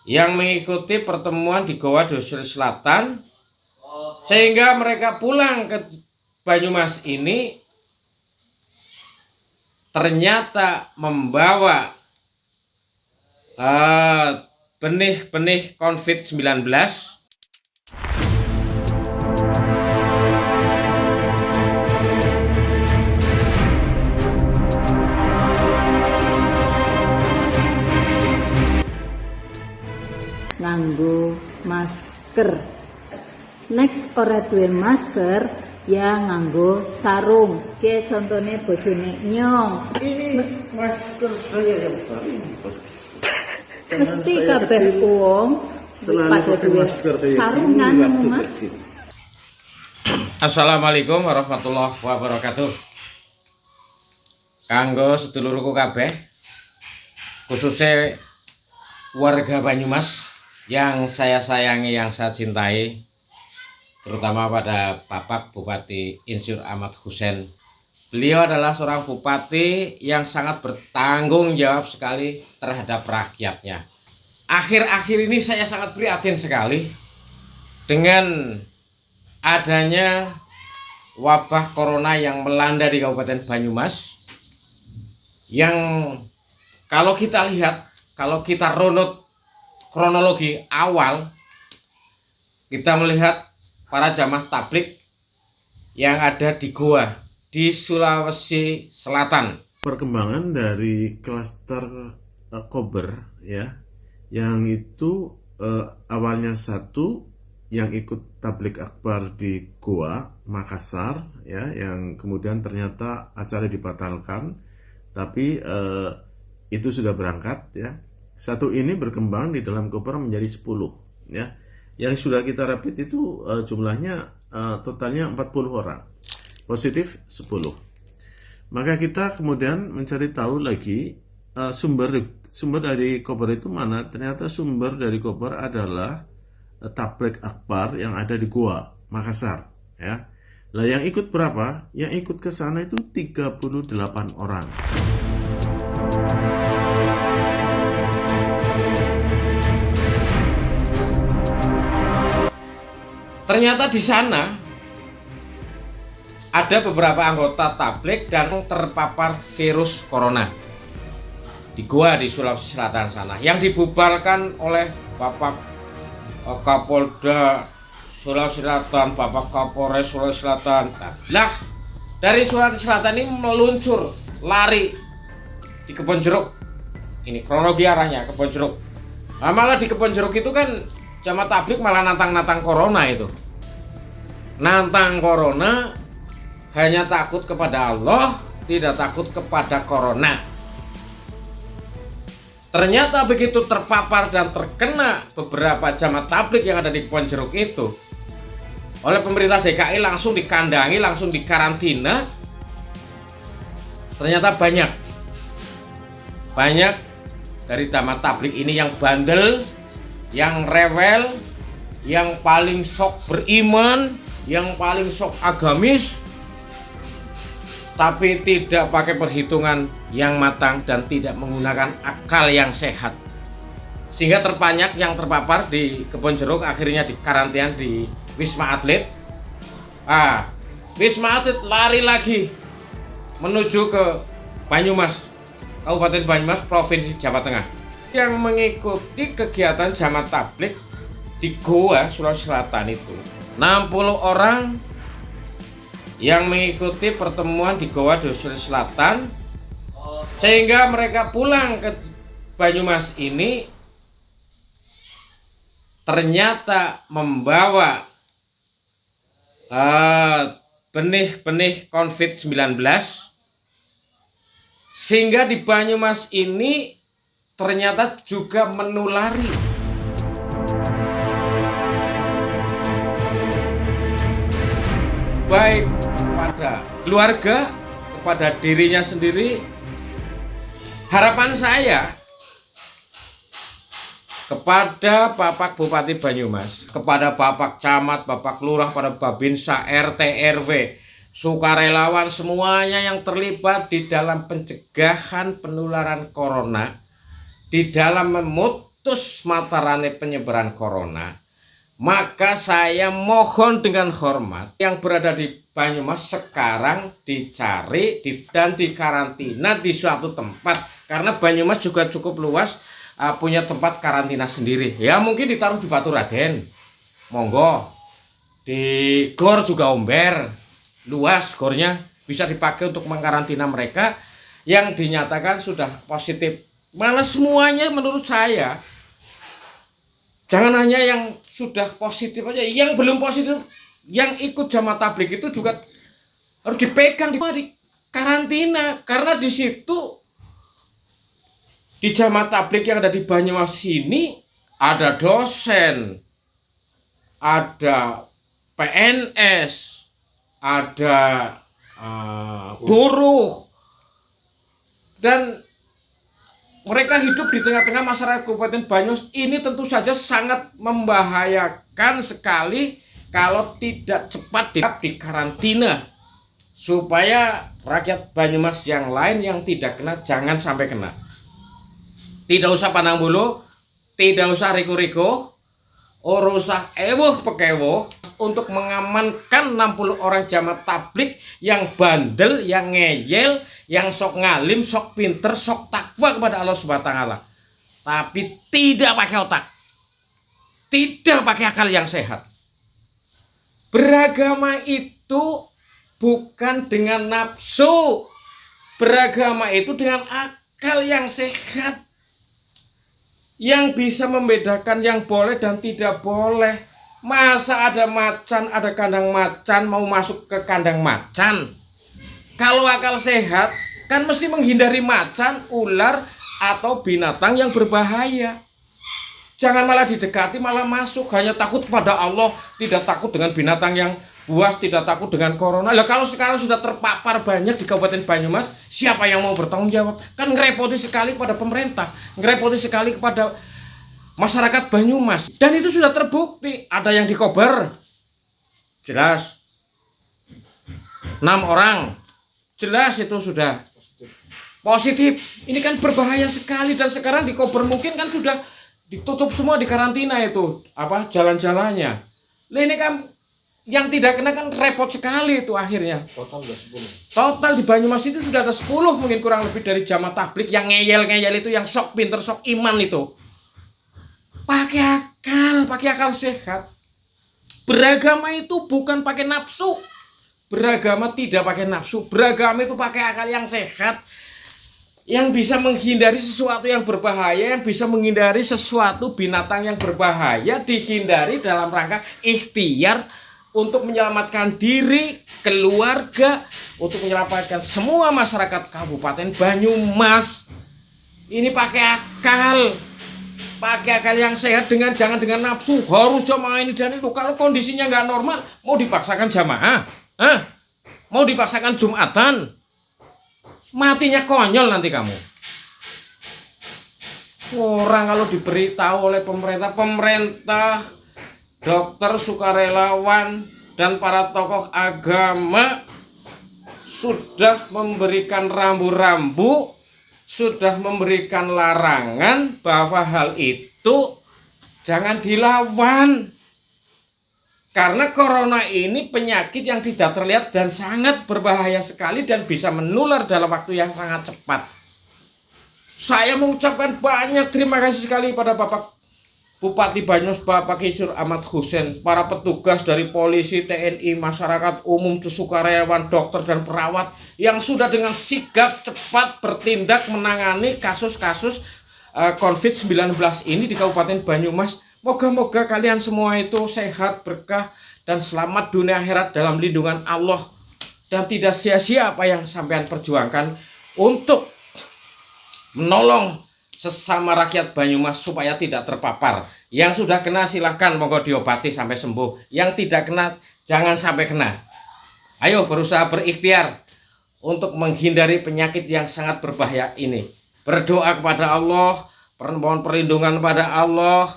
yang mengikuti pertemuan di Goa di Sulawesi Selatan, sehingga mereka pulang ke Banyumas ini ternyata membawa benih-benih COVID-19 nganggo masker. Nek ora duwe masker ya nganggo sarung. Ki contone bojone nyong. Ini masker saya yang ribet. Mesti kabeh wong pada duwe sarung nganggo masker. Assalamualaikum warahmatullahi wabarakatuh. Kanggo sedulurku kabeh, khususnya warga Banyumas yang saya sayangi, yang saya cintai, terutama pada Bapak Bupati Insinyur Ahmad Hussein. Beliau adalah seorang bupati yang sangat bertanggung jawab sekali terhadap rakyatnya. Akhir-akhir ini saya sangat prihatin sekali dengan adanya wabah corona yang melanda di Kabupaten Banyumas, yang kalau kita lihat, kalau kita runut kronologi awal, kita melihat para jamaah tablik yang ada di Goa di Sulawesi Selatan. Perkembangan dari klaster Kober ya, yang itu awalnya satu yang ikut tablik akbar di Goa Makassar ya, yang kemudian ternyata acara dibatalkan, tapi itu sudah berangkat ya. Satu ini berkembang di dalam Koper menjadi 10 ya. Yang sudah kita rapid itu jumlahnya totalnya 40 orang. Positif 10. Maka kita kemudian mencari tahu lagi sumber dari Koper itu mana. Ternyata sumber dari Koper adalah tablik akbar yang ada di Goa Makassar ya. Lah yang ikut berapa? Yang ikut ke sana itu 38 orang. Ternyata di sana ada beberapa anggota tablik dan terpapar virus corona di Goa di Sulawesi Selatan sana, yang dibubarkan oleh Bapak Kapolda Sulawesi Selatan, Bapak Kapolres Sulawesi Selatan. Lah, dari Sulawesi Selatan ini meluncur lari di Kebon Jeruk. Ini kronologi arahnya Kebon Jeruk. Nah, malah di Kebon Jeruk itu kan jamaah tablik malah nantang-nantang corona itu. Nantang corona, hanya takut kepada Allah, tidak takut kepada corona. Ternyata begitu terpapar dan terkena beberapa jamaah tablik yang ada di Kebon Jeruk itu, oleh pemerintah DKI langsung dikandangi, langsung dikarantina. Ternyata banyak dari jamaah tablik ini yang bandel, yang rewel, yang paling sok beriman, yang paling sok agamis, tapi tidak pakai perhitungan yang matang dan tidak menggunakan akal yang sehat, sehingga terbanyak yang terpapar di Kebon Jeruk, akhirnya dikarantina di Wisma Atlet. Wisma Atlet lari lagi menuju ke Banyumas, Kabupaten Banyumas, Provinsi Jawa Tengah, yang mengikuti kegiatan jamaah tablik di Goa Sulawesi Selatan itu 60 orang yang mengikuti pertemuan di Goa di Sulawesi Selatan, sehingga mereka pulang ke Banyumas ini ternyata membawa benih-benih COVID-19, sehingga di Banyumas ini ternyata juga menulari. Baik kepada keluarga, kepada dirinya sendiri. Harapan saya kepada Bapak Bupati Banyumas, kepada Bapak Camat, Bapak Lurah, pada Babinsa, RT, RW, sukarelawan, semuanya yang terlibat di dalam pencegahan penularan corona, di dalam memutus memutus mata rantai penyebaran corona, maka saya mohon dengan hormat yang berada di Banyumas sekarang dicari dan dikarantina di suatu tempat, karena Banyumas juga cukup luas, punya tempat karantina sendiri. Ya mungkin ditaruh di Baturaden, monggo. Di Gor juga Omber, luas gornya, bisa dipakai untuk mengkarantina mereka yang dinyatakan sudah positif. Malah semuanya menurut saya, jangan hanya yang sudah positif aja, yang belum positif, yang ikut jamaah tabligh itu juga harus dipegang di karantina, karena di situ di jamaah tabligh yang ada di Banyumas ini ada dosen, ada PNS, ada buruh, dan mereka hidup di tengah-tengah masyarakat Kabupaten Banyumas. Ini tentu saja sangat membahayakan sekali kalau tidak cepat dikarantina, supaya rakyat Banyumas yang lain yang tidak kena jangan sampai kena. Tidak usah pandang bulu, tidak usah riku-riku, urusah ewuh pekewuh untuk mengamankan 60 orang jamaah tabligh yang bandel, yang ngeyel, yang sok ngalim, sok pinter, sok takwa kepada Allah Subhanahu wa taala, tapi tidak pakai otak, tidak pakai akal yang sehat. Beragama itu bukan dengan nafsu, beragama itu dengan akal yang sehat, yang bisa membedakan yang boleh dan tidak boleh. Masa ada macan, ada kandang macan, mau masuk ke kandang macan? Kalau akal sehat kan mesti menghindari macan, ular, atau binatang yang berbahaya. Jangan malah didekati, malah masuk, hanya takut pada Allah, tidak takut dengan binatang yang buas, tidak takut dengan corona. Lah kalau sekarang sudah terpapar banyak di Kabupaten Banyumas, siapa yang mau bertanggung jawab? Kan ngerepoti sekali kepada pemerintah, ngerepoti sekali kepada masyarakat Banyumas. Dan itu sudah terbukti, ada yang dikober, jelas 6 orang, jelas itu sudah positif. Ini kan berbahaya sekali, dan sekarang dikober mungkin kan sudah ditutup semua, di karantina itu jalan-jalannya. Lah ini kan yang tidak kena kan repot sekali itu akhirnya. Total udah 10. Total di Banyumas itu sudah ada 10 mungkin kurang lebih dari jamaah tabligh yang ngeyel-ngeyel itu, yang sok pinter, sok iman itu. Pakai akal sehat. Beragama itu bukan pakai nafsu. Beragama tidak pakai nafsu. Beragama itu pakai akal yang sehat, yang bisa menghindari sesuatu yang berbahaya, yang bisa menghindari sesuatu binatang yang berbahaya, dihindari dalam rangka ikhtiar untuk menyelamatkan diri, keluarga, untuk menyelamatkan semua masyarakat Kabupaten Banyumas. Ini pakai akal yang sehat, jangan dengan nafsu. Harus jamaah ini dan itu. Kalau kondisinya nggak normal, mau dipaksakan jamaah, mau dipaksakan Jumatan, matinya konyol nanti kamu. Orang kalau diberitahu oleh pemerintah, dokter, sukarelawan, dan para tokoh agama sudah memberikan rambu-rambu, sudah memberikan larangan bahwa hal itu jangan dilawan. Karena corona ini penyakit yang tidak terlihat dan sangat berbahaya sekali, dan bisa menular dalam waktu yang sangat cepat. Saya mengucapkan banyak terima kasih sekali pada Bapak Bupati Banyumas, Bapak Kisur Ahmad Husein, para petugas dari polisi, TNI, masyarakat umum, sukarelawan, dokter, dan perawat yang sudah dengan sigap cepat bertindak menangani kasus-kasus COVID-19 ini di Kabupaten Banyumas. Moga-moga kalian semua itu sehat, berkah, dan selamat dunia akhirat dalam lindungan Allah, dan tidak sia-sia apa yang sampean perjuangkan untuk menolong sesama rakyat Banyumas supaya tidak terpapar. Yang sudah kena silahkan monggo diobati sampai sembuh, yang tidak kena jangan sampai kena. Ayo berusaha berikhtiar untuk menghindari penyakit yang sangat berbahaya ini. Berdoa kepada Allah, mohon perlindungan pada Allah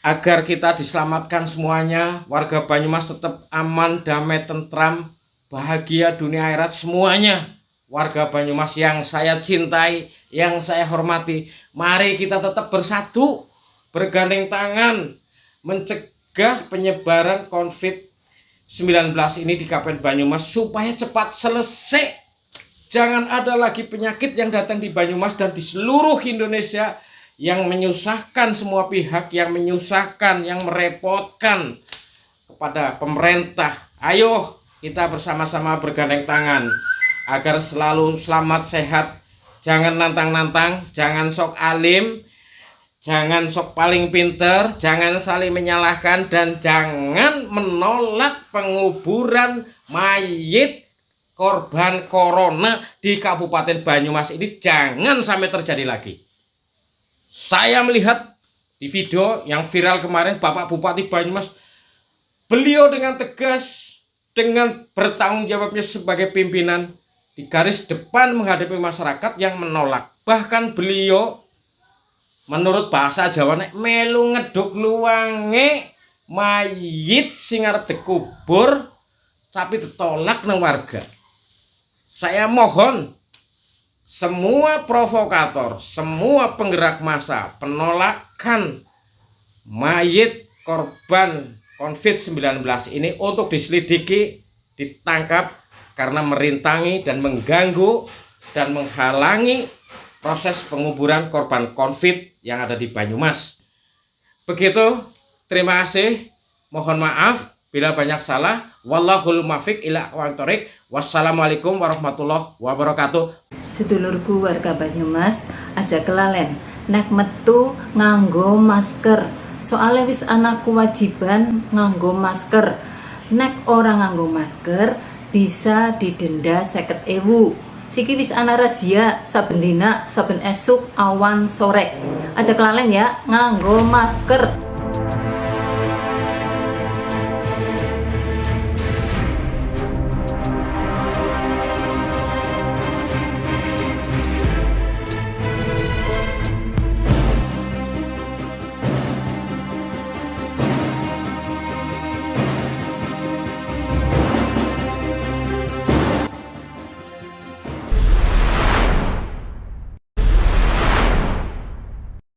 agar kita diselamatkan semuanya, warga Banyumas tetap aman, damai, tentram, bahagia dunia akhirat semuanya. warga Banyumas yang saya cintai, yang saya hormati, mari kita tetap bersatu, bergandeng tangan, mencegah penyebaran COVID-19 ini di Kabupaten Banyumas supaya cepat selesai. Jangan ada lagi penyakit yang datang di Banyumas dan di seluruh Indonesia yang menyusahkan semua pihak, yang menyusahkan, yang merepotkan kepada pemerintah. Ayo kita bersama-sama bergandeng tangan agar selalu selamat sehat. Jangan nantang-nantang, jangan sok alim, jangan sok paling pinter, jangan saling menyalahkan, dan jangan menolak penguburan mayit korban corona di Kabupaten Banyumas ini. Jangan sampai terjadi lagi. Saya melihat di video yang viral kemarin Bapak Bupati Banyumas, beliau dengan tegas, dengan bertanggung jawabnya sebagai pimpinan di garis depan menghadapi masyarakat yang menolak. Bahkan beliau menurut bahasa Jawa melu ngeduk luwange mayit sing arep dikubur tapi ditolak nang warga. Saya mohon semua provokator, semua penggerak massa penolakan mayit korban COVID-19 ini untuk diselidiki, ditangkap karena merintangi dan mengganggu dan menghalangi proses penguburan korban COVID yang ada di Banyumas. Begitu, terima kasih, mohon maaf bila banyak salah. Wallahul muwaffiq ila aqwamit thoriq. Wassalamualaikum warahmatullahi wabarakatuh. Sedulurku warga Banyumas, aja kelalen nek metu nganggo masker. Soalnya wis ana kewajiban nganggo masker. Nek orang nganggo masker bisa didenda 50.000. Siki wis ana razia saben dina, saben esuk awan sore. Aja kelalen ya nganggo masker.